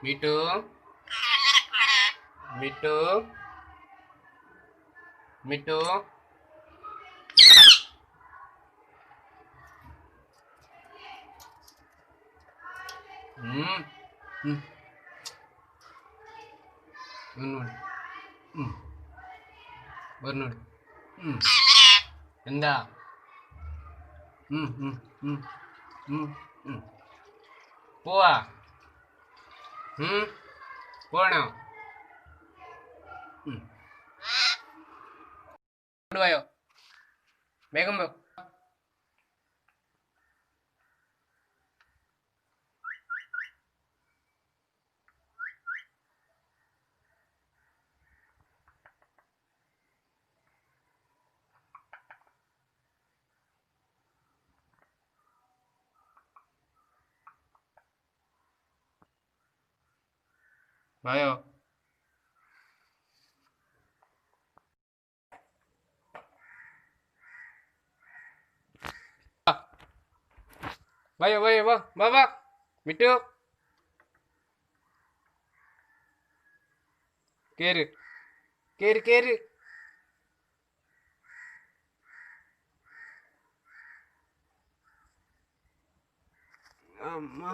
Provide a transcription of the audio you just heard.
മിട്ടു മിട്ടു മിട്ടു എന്താ പോവാ പോണോ പോയോ വേഗം പോ വായോ വായോ വായോ വാ വാ വാ മിട്ടു കേറ് കേറ് കേറ് അമ്മ